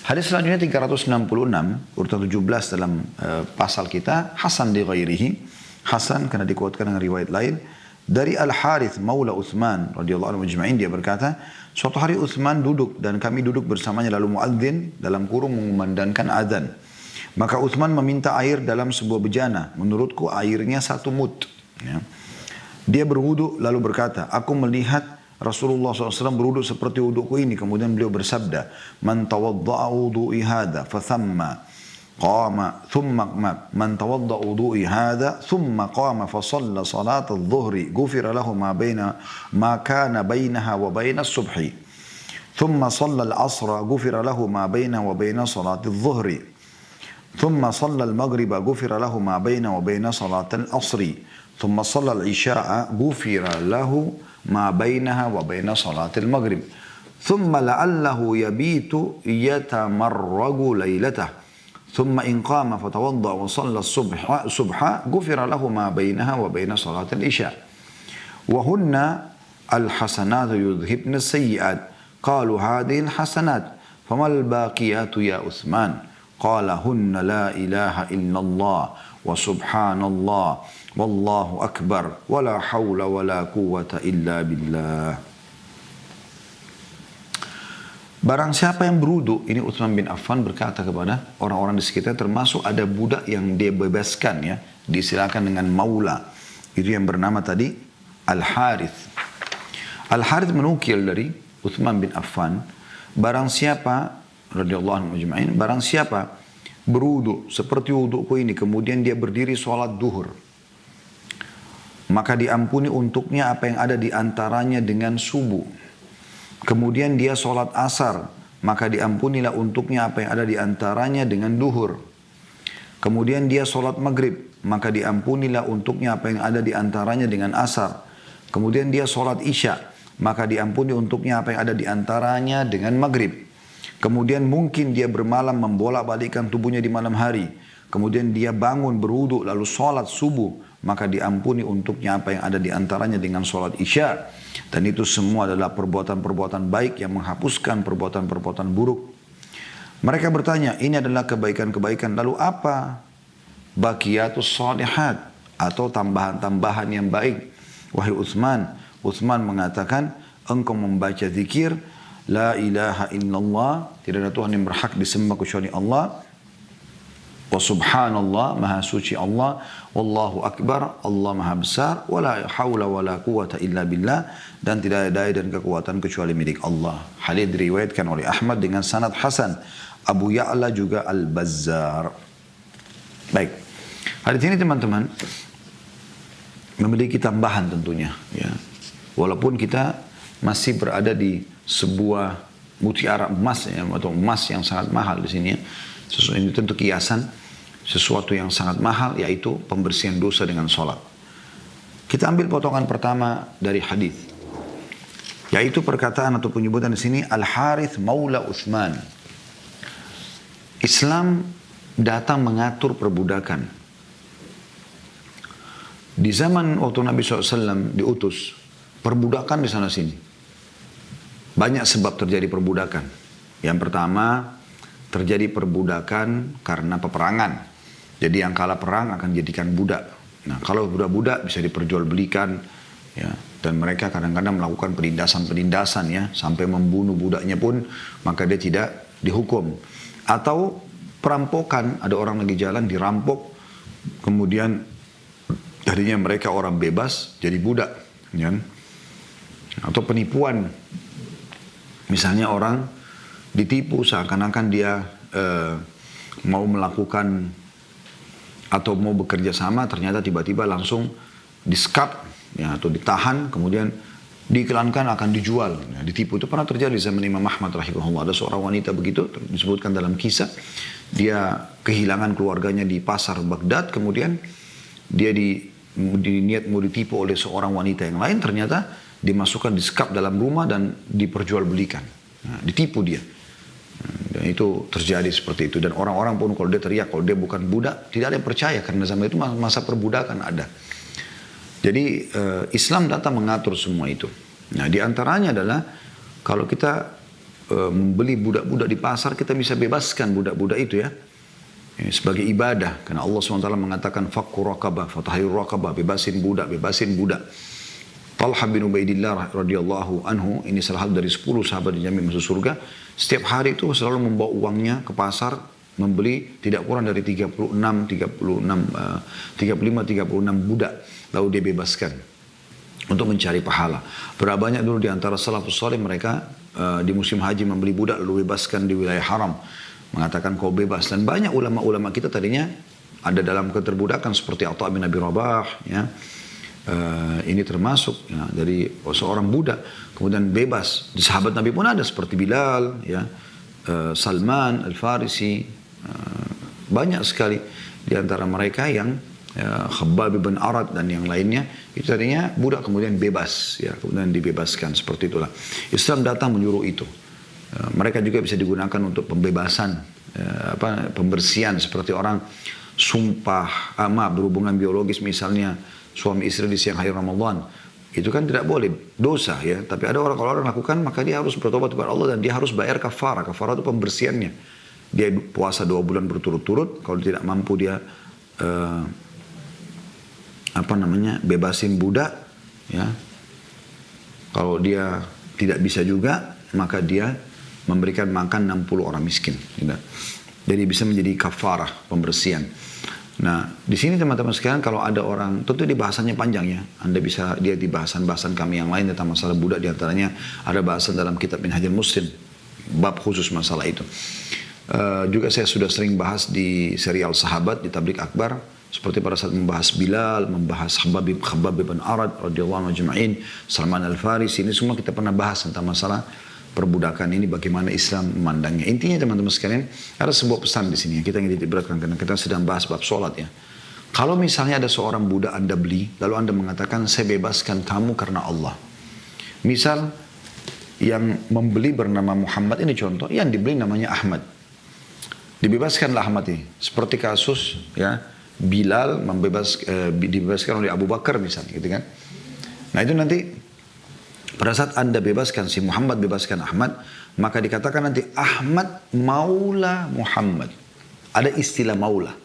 Hadis selanjutnya 366, urutan 17 dalam pasal kita, Hasan li ghairihi. Hasan karena dikuatkan dengan riwayat lain. Dari Al-Harith Maula Uthman radhiyallahu anhu majma'in, dia berkata, suatu hari Uthman duduk dan kami duduk bersamanya, lalu muadzin dalam kurung mengumandangkan azan. Maka Uthman meminta air dalam sebuah bejana. Menurutku airnya 1 mud. Ya. Dia berwudu lalu berkata, aku melihat Rasulullah SAW berwudu seperti wuduku ini. Kemudian beliau bersabda, man tawadda'a wudu'i hadha fathamma qama thumma man tawadda'a wudu'i hadha thumma qama fasalla salat adh-dhuhri ghufira lahu ma kana bainaha wa baina as-subhi thumma salla al-'asra ghufira lahu ma bainaha wa baina salat adh-dhuhri thumma salla al-maghriba ghufira lahu ma baina wa baina salat al-'asri thumma salla al-'isha'a ghufira lahu ma bainaha wa baina salat al-maghrib thumma la'allahu yabitu yatamarragu laylatah thumma in qama fatawadda wa shalla as-subha ghufira lahu ma bainaha wa baina salat al-isha wa hunna al-hasanatu yudhhibna as-sayyi'at qalu hadhihi al-hasanat fama al-baqiyatu ya Uthman qala hunna la ilaha illallah wa subhanallah wallahu akbar wala hawla wala quwwata illa billah. Barang siapa yang berwudu, ini Utsman bin Affan berkata kepada orang-orang di sekitar, termasuk ada budak yang dia bebaskan, ya, disilakan dengan maula. Itu yang bernama tadi Al-Harith. Al-Harith menukil dari Utsman bin Affan, barang siapa radhiyallahu anhu ajma'in, barang siapa berwudu seperti wuduku ini, kemudian dia berdiri sholat duhur, maka diampuni untuknya apa yang ada di antaranya dengan subuh. Kemudian dia sholat asar, maka diampunilah untuknya apa yang ada di antaranya dengan duhur. Kemudian dia sholat maghrib, maka diampunilah untuknya apa yang ada di antaranya dengan asar. Kemudian dia sholat isya, maka diampuni untuknya apa yang ada di antaranya dengan maghrib. Kemudian mungkin dia bermalam membolak-balikkan tubuhnya di malam hari. Kemudian dia bangun berwudu lalu sholat subuh, maka diampuni untuknya apa yang ada di antaranya dengan sholat isya. Dan itu semua adalah perbuatan-perbuatan baik yang menghapuskan perbuatan-perbuatan buruk. Mereka bertanya, ini adalah kebaikan-kebaikan, lalu apa baqiyatus shalihat, atau tambahan-tambahan yang baik? Wahai Utsman, Utsman mengatakan, engkau membaca zikir la ilaha illallah, tidak ada Tuhan yang berhak disembah kecuali Allah, wa subhanallah, maha suci Allah, wallahu akbar, Allah maha besar, wala hawla wala quwata illa billah, dan tidak ada daya dan kekuatan kecuali milik Allah. Hadis diriwayatkan oleh Ahmad dengan sanad hasan, Abu Ya'la juga Al-Bazzar. Baik, hadis ini teman-teman memiliki tambahan tentunya, ya. Walaupun kita masih berada di sebuah mutiara emas, ya, atau emas yang sangat mahal di sini, ya. Sesuatu ini tentu kiasan sesuatu yang sangat mahal, yaitu pembersihan dosa dengan sholat. Kita ambil potongan pertama dari hadis, yaitu perkataan atau penyebutan di sini Al-Harith Maula Uthman. Islam datang mengatur perbudakan. Di zaman waktu Nabi SAW diutus, perbudakan di sana sini. Banyak sebab terjadi perbudakan. Yang pertama, terjadi perbudakan karena peperangan. Jadi yang kalah perang akan jadikan budak. Nah, kalau budak-budak bisa diperjualbelikan, ya, dan mereka kadang-kadang melakukan penindasan-penindasan, ya, sampai membunuh budaknya pun, maka dia tidak dihukum. Atau perampokan, ada orang lagi jalan dirampok, kemudian jadinya mereka orang bebas jadi budak, ya. Atau penipuan, misalnya orang ditipu seakan-akan dia mau melakukan atau mau bekerja sama, ternyata tiba-tiba langsung di-skap, ya, atau ditahan, kemudian diiklankan akan dijual, ya, ditipu. Itu pernah terjadi di zaman Imam Ahmad rahimahullah. Ada seorang wanita begitu, disebutkan dalam kisah, dia kehilangan keluarganya di pasar Baghdad, kemudian dia niat mau ditipu oleh seorang wanita yang lain, ternyata dimasukkan di-skap dalam rumah dan diperjualbelikan. Nah, ditipu dia. Dan itu terjadi seperti itu. Dan orang-orang pun kalau dia teriak, kalau dia bukan budak, tidak ada yang percaya. Karena zaman itu masa perbudakan ada. Jadi Islam datang mengatur semua itu. Nah, di antaranya adalah kalau kita membeli budak-budak di pasar, kita bisa bebaskan budak-budak itu ya. Sebagai ibadah. Karena Allah SWT mengatakan, fakku raqabah, fatahir raqabah, bebasin budak, bebasin budak. Talha bin Ubaidillah radhiyallahu anhu, ini salah satu dari 10 sahabat dijamin masuk surga. Setiap hari itu selalu membawa uangnya ke pasar, membeli tidak kurang dari 35, 36 budak. Lalu dia bebaskan untuk mencari pahala. Berapa banyak dulu di antara salafus saleh mereka di musim haji membeli budak lalu bebaskan di wilayah haram. Mengatakan kau bebas. Dan banyak ulama-ulama kita tadinya ada dalam keterbudakan seperti Atha bin Abi Rabah ya. Ini termasuk ya, dari seorang budak kemudian bebas. Di sahabat Nabi pun ada seperti Bilal ya, Salman Al-Farisi, banyak sekali di antara mereka yang Khabbab bin Arad dan yang lainnya itu tadinya budak kemudian bebas ya, kemudian dibebaskan. Seperti itulah Islam datang menyuruh itu. Mereka juga bisa digunakan untuk pembebasan pembersihan, seperti orang sumpah berhubungan biologis misalnya suami istri di siang hari Ramadan, itu kan tidak boleh, dosa ya. Tapi ada orang, kalau orang lakukan maka dia harus bertobat kepada Allah dan dia harus bayar kafarah. Kafarah itu pembersihannya. Dia puasa 2 bulan berturut-turut, kalau tidak mampu dia bebasin budak ya. Kalau dia tidak bisa juga maka dia memberikan makan 60 orang miskin gitu. Jadi bisa menjadi kafarah, pembersihan. Nah, di sini teman-teman sekalian, kalau ada orang, tentu di bahasanya panjang ya. Anda bisa lihat di bahasan-bahasan kami yang lain tentang masalah budak, diantaranya ada bahasan dalam kitab Minhajul Muslim, bab khusus masalah itu. Juga saya sudah sering bahas di serial Sahabat, di Tablik Akbar, seperti pada saat membahas Bilal, membahas Khabbab bin Arad, radhiyallahu anhu ajma'in, Salman Al-Farisi, ini semua kita pernah bahas tentang masalah perbudakan ini, bagaimana Islam memandangnya. Intinya teman-teman sekalian, ada sebuah pesan di sini yang kita ingin diberatkan karena kita sedang bahas bab sholat ya. Kalau misalnya ada seorang budak Anda beli, lalu Anda mengatakan saya bebaskan kamu karena Allah. Misal yang membeli bernama Muhammad, ini contoh, yang dibeli namanya Ahmad. Dibebaskanlah Ahmad ini. Seperti kasus ya Bilal dibebaskan oleh Abu Bakar misalnya gitu kan. Nah itu nanti pada saat Anda bebaskan si Muhammad, bebaskan Ahmad, maka dikatakan nanti Ahmad maula Muhammad. Ada istilah maula.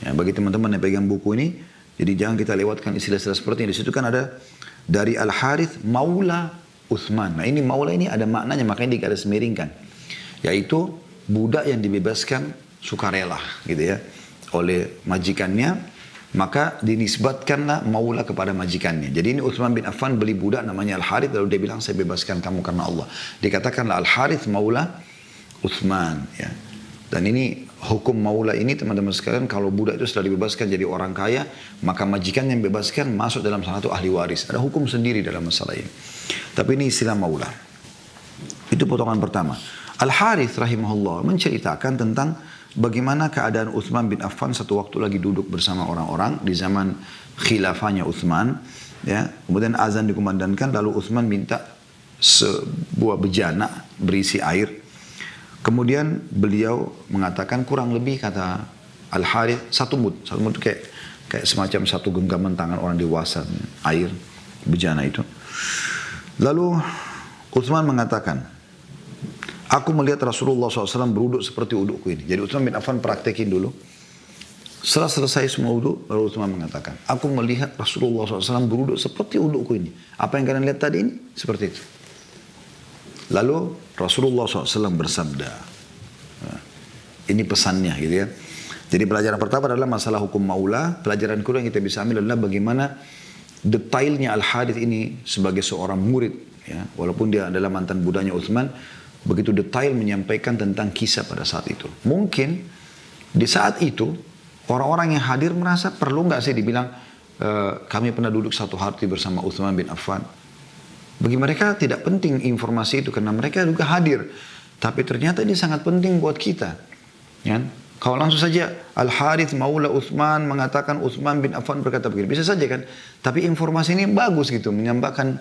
Ya, bagi teman-teman yang pegang buku ini, jadi jangan kita lewatkan istilah-istilah seperti ini. Di situ kan ada dari Al-Harith maula Uthman. Nah ini maula ini ada maknanya, makanya digaris miringkan. Yaitu budak yang dibebaskan sukarela gitu ya oleh majikannya. Maka dinisbatkanlah maula kepada majikannya. Jadi ini Uthman bin Affan beli budak namanya Al-Harith, lalu dia bilang saya bebaskan kamu karena Allah. Dikatakanlah Al-Harith maula Uthman ya. Dan ini hukum maula ini teman-teman sekalian, kalau budak itu sudah dibebaskan jadi orang kaya, maka majikan yang bebaskan masuk dalam salah satu ahli waris. Ada hukum sendiri dalam masalah ini. Tapi ini istilah maula. Itu potongan pertama. Al-Harith rahimahullah menceritakan tentang bagaimana keadaan Uthman bin Affan satu waktu lagi duduk bersama orang-orang di zaman khilafahnya Uthman. Ya, kemudian azan dikumandangkan, lalu Uthman minta sebuah bejana berisi air. Kemudian beliau mengatakan kurang lebih kata Al-Harith 1 mud. 1 mud itu kayak semacam 1 genggaman tangan orang dewasa air bejana itu. Lalu Uthman mengatakan, aku melihat Rasulullah SAW beruduk seperti udukku ini. Jadi Uthman bin Affan praktekin dulu. Setelah selesai semua uduk, baru Uthman mengatakan, aku melihat Rasulullah SAW beruduk seperti udukku ini. Apa yang kalian lihat tadi ini? Seperti itu. Lalu Rasulullah SAW bersabda. Nah, ini pesannya gitu ya. Jadi pelajaran pertama adalah masalah hukum maula. Pelajaran kedua yang kita bisa ambil adalah bagaimana detailnya Al-Harith ini sebagai seorang murid. Ya, walaupun dia adalah mantan budaknya Uthman, begitu detail menyampaikan tentang kisah pada saat itu. Mungkin di saat itu orang-orang yang hadir merasa perlu nggak sih dibilang kami pernah duduk satu hari bersama Uthman bin Affan. Bagi mereka tidak penting informasi itu karena mereka juga hadir. Tapi ternyata ini sangat penting buat kita. Ya? Kalau langsung saja Al-Harith maula Uthman mengatakan Uthman bin Affan berkata begini, bisa saja kan. Tapi informasi ini bagus gitu, menyampaikan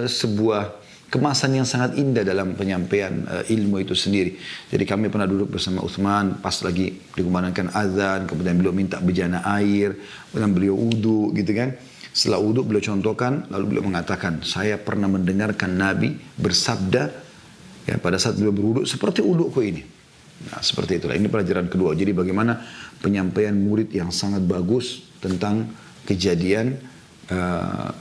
sebuah kemasan yang sangat indah dalam penyampaian ilmu itu sendiri. Jadi kami pernah duduk bersama Uthman pas lagi dikumandangkan azan, kemudian beliau minta bejana air, kemudian beliau wudu gitu kan. Setelah wudu beliau contohkan, lalu beliau mengatakan, saya pernah mendengarkan Nabi bersabda, Ya, pada saat beliau berwuduk seperti wudukku ini. Nah, seperti itulah. Ini pelajaran kedua. Jadi bagaimana penyampaian murid yang sangat bagus tentang kejadian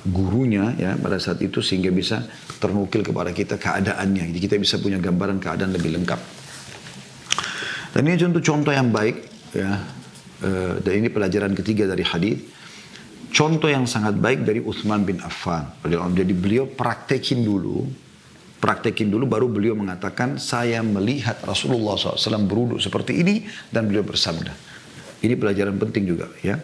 gurunya ya pada saat itu sehingga bisa ternukil kepada kita keadaannya. Jadi kita bisa punya gambaran keadaan lebih lengkap. Dan ini contoh-contoh yang baik ya. Dan ini pelajaran ketiga dari hadis. Contoh yang sangat baik dari Utsman bin Affan. Jadi beliau praktekin dulu baru beliau mengatakan saya melihat Rasulullah SAW berwuduk seperti ini dan beliau bersabda. Ini pelajaran penting juga ya.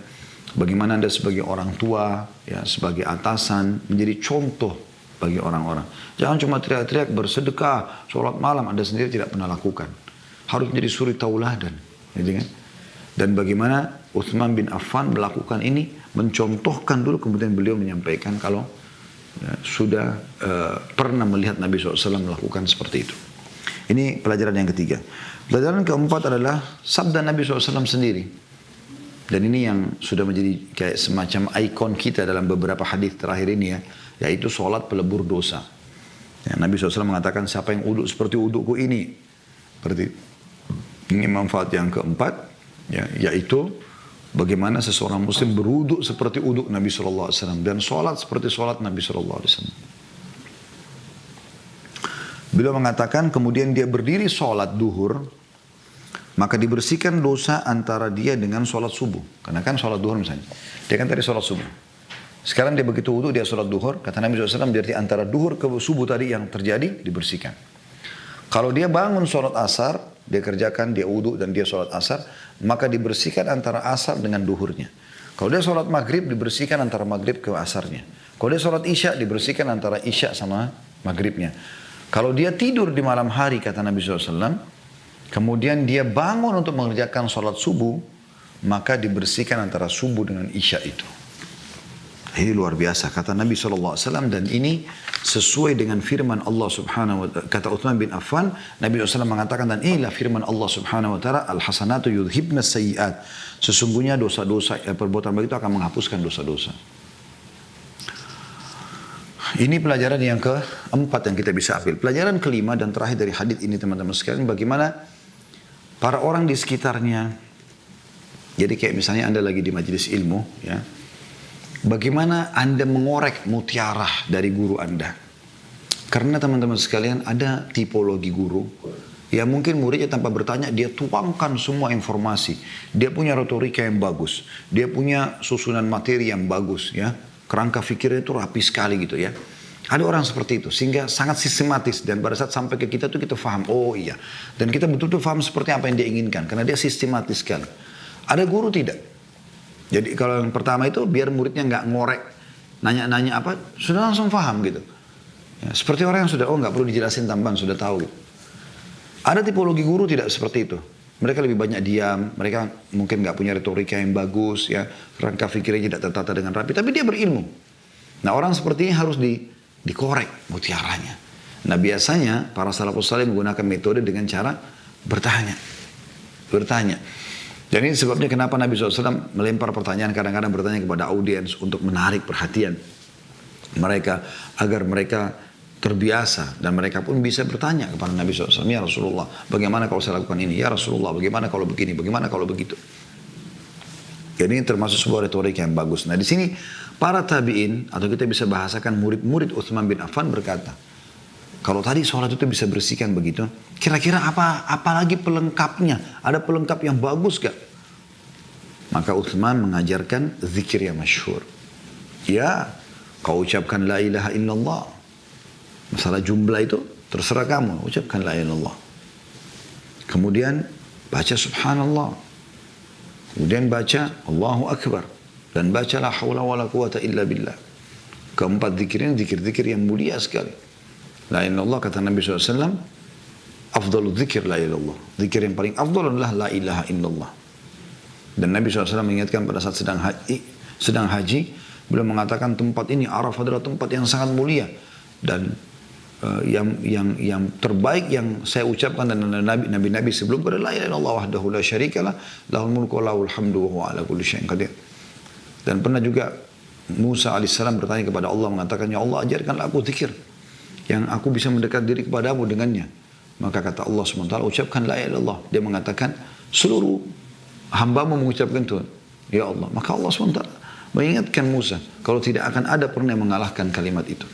Bagaimana Anda sebagai orang tua, ya sebagai atasan menjadi contoh bagi orang-orang. Jangan cuma teriak-teriak bersedekah, sholat malam Anda sendiri tidak pernah lakukan. Harus menjadi suri tauladan, gitu kan? Dan bagaimana Utsman bin Affan melakukan ini, mencontohkan dulu kemudian beliau menyampaikan kalau ya, sudah pernah melihat Nabi SAW melakukan seperti itu. Ini pelajaran yang ketiga. Pelajaran keempat adalah sabda Nabi SAW sendiri. Dan ini yang sudah menjadi kayak semacam ikon kita dalam beberapa hadis terakhir ini ya. Yaitu sholat pelebur dosa. Ya, Nabi SAW mengatakan siapa yang uduk seperti udukku ini. Berarti ini manfaat yang keempat. Ya, yaitu bagaimana seseorang muslim beruduk seperti uduk Nabi SAW. Dan sholat seperti sholat Nabi SAW. Beliau mengatakan kemudian dia berdiri sholat duhur, maka dibersihkan dosa antara dia dengan sholat subuh. Karena kan sholat duhur misalnya, dia kan tadi sholat subuh. Sekarang dia begitu wudhu dia sholat duhur, kata Nabi SAW berarti antara duhur ke subuh tadi yang terjadi dibersihkan. Kalau dia bangun sholat asar, dia kerjakan, dia wudhu dan dia sholat asar, maka dibersihkan antara asar dengan duhurnya. Kalau dia sholat maghrib, dibersihkan antara maghrib ke asarnya. Kalau dia sholat isya, dibersihkan antara isya sama maghribnya. Kalau dia tidur di malam hari, kata Nabi SAW, kemudian dia bangun untuk mengerjakan sholat subuh, maka dibersihkan antara subuh dengan isya itu. Ini luar biasa, kata Nabi SAW, dan ini sesuai dengan firman Allah Subhanahu wa Ta'ala. Kata Utsman bin Affan, Nabi SAW mengatakan, dan inilah firman Allah Subhanahu wa Ta'ala, al-hasanatu yudhibna sayyi'at. Sesungguhnya dosa-dosa, perbuatan baik itu akan menghapuskan dosa-dosa. Ini pelajaran yang keempat yang kita bisa ambil. Pelajaran kelima dan terakhir dari hadis ini teman-teman sekalian, bagaimana para orang di sekitarnya. Jadi kayak misalnya Anda lagi di majelis ilmu, ya. Bagaimana Anda mengorek mutiara dari guru Anda. Karena teman-teman sekalian ada tipologi guru. Ya mungkin muridnya tanpa bertanya dia tuangkan semua informasi. Dia punya retorika yang bagus. Dia punya susunan materi yang bagus, ya. Kerangka fikirnya itu rapi sekali gitu ya. Ada orang seperti itu sehingga sangat sistematis dan pada saat sampai ke kita tuh kita faham, oh iya. Dan kita betul-betul faham seperti apa yang dia inginkan karena dia sistematis sekali. Ada guru tidak. Jadi kalau yang pertama itu biar muridnya nggak ngorek, nanya-nanya apa, sudah langsung faham gitu. Ya, seperti orang yang sudah, nggak perlu dijelasin tambahan, sudah tahu. Gitu. Ada tipologi guru tidak seperti itu. Mereka lebih banyak diam, mereka mungkin nggak punya retorika yang bagus, ya, kerangka fikirnya tidak tertata dengan rapi, tapi dia berilmu. Nah orang seperti ini harus dikorek mutiaranya. Nah biasanya para salafus saleh menggunakan metode dengan cara bertanya. Dan ini sebabnya kenapa Nabi SAW melempar pertanyaan, kadang-kadang bertanya kepada audiens untuk menarik perhatian mereka agar mereka terbiasa dan mereka pun bisa bertanya kepada Nabi SAW, ya Rasulullah, bagaimana kalau saya lakukan ini? Ya Rasulullah, bagaimana kalau begini? Bagaimana kalau begitu? Jadi ini termasuk sebuah retorika yang bagus. Nah di sini para tabi'in atau kita bisa bahasakan murid-murid Utsman bin Affan berkata, kalau tadi sholat itu bisa bersihkan begitu, kira-kira apa lagi pelengkapnya? Ada pelengkap yang bagus gak? Maka Utsman mengajarkan zikir yang masyhur. Ya, kau ucapkan la ilaha illallah. Masalah jumlah itu terserah kamu, ucapkan la ilaha illallah. Kemudian baca subhanallah. Kemudian baca Allahu akbar dan baca la haula wala quwata illa billah. Keempat zikir ini zikir-zikir yang mulia sekali. La ilaha illallah kata Nabi SAW, afdalul zikir la ilaha illallah. Zikir yang paling afdal adalah la ilaha illallah. Dan Nabi SAW mengingatkan pada saat sedang haji, beliau mengatakan tempat ini Arafah adalah tempat yang sangat mulia dan yang terbaik yang saya ucapkan dan nabi-nabi sebelum adalah la ilaha illallah wahdahu la syarikalah lahul mulku wa lahul hamdu wa huwa ala kulli syai'in qadir. Dan pernah juga Musa alaihissalam bertanya kepada Allah mengatakan, ya Allah ajarkanlah aku zikir yang aku bisa mendekat diri kepadamu dengannya. Maka kata Allah SWT, ucapkan la ilaha illallah. Dia mengatakan, seluruh hambamu mengucapkan Tuhan. Ya Allah. Maka Allah SWT mengingatkan Musa, kalau tidak akan ada pernah yang mengalahkan kalimat itu.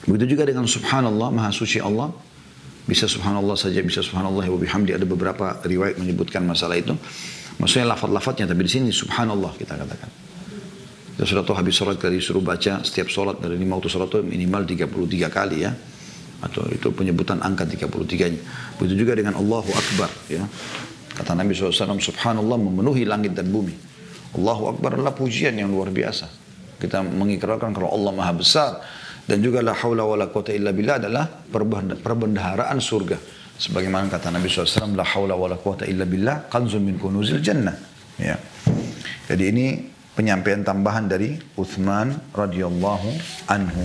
Begitu juga dengan subhanallah, maha suci Allah. Bisa subhanallah saja, bisa subhanallah wa bihamdi. Ada beberapa riwayat menyebutkan masalah itu. Maksudnya lafaz-lafaznya, tapi di sini subhanallah kita katakan. Kita sudah tahu habis sholat kita disuruh baca setiap sholat dari 5 waktu sholat itu minimal 33 kali ya. Atau itu penyebutan angka 33-nya. Begitu juga dengan Allahu Akbar ya. Kata Nabi SAW, subhanallah memenuhi langit dan bumi. Allahu Akbar adalah pujian yang luar biasa. Kita mengikrarkan kalau Allah maha besar. Dan juga la haula wa la quwata illa billah adalah perbendaharaan surga. Sebagaimana kata Nabi SAW, la haula wa la quwata illa billah kanzun min kunuzil jannah. Ya. Jadi ini penyampaian tambahan dari Uthman radhiyallahu anhu.